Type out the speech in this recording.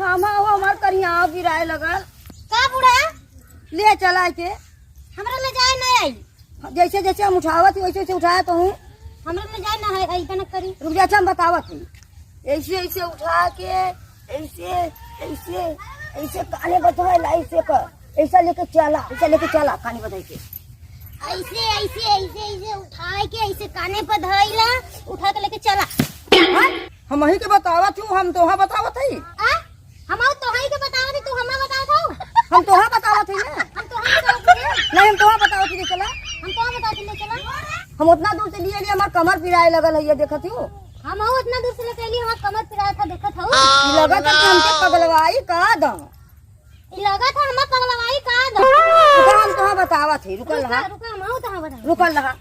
थामा हो हमार करिया गिराए लगल। का बुढ़ा ले चला के हमरा ले जाए नहीं आई। जैसे जैसे हम उठावत ही वैसे वैसे उठाया तो हूँ। हमरा ले जाए ना है ऐसा न करी। रुक जा, अच्छा हम बतावत ही। ऐसे ऐसे उठा के ऐसे ऐसे ऐसे काने बधेला, ऐसे कर ऐसा लेके चला, ऐसा लेके चला काने बधाई के ऐसे ऐसे ऐसे ऐसे उठा के ऐसे काने पर धइला, उठा के लेके चला। हम ही के बतावत हूँ, हम तोहा बतावत ही। हम तो है के बतावत ही, तू हमरा बतावत हो। हम तोहा बतावत ही ना। हम तो है बतावत ही। नहीं हम तोहा बतावत ही। चला हम तो बतावत ही ले चला। हम उतना दूर से लिए हमार कमर पिराए लगल है, ये देखत हूँ। हम उतना दूर से लेके लिए हमार कमर पिराया था, देखत हो। लगत है कि हमके पगलवाई का दम। ई लगा था हमार पगलवाई का दो। रुका हम तोहा बतावत ही। रुकल रहा, रुका हम तो बता। रुकल रहा।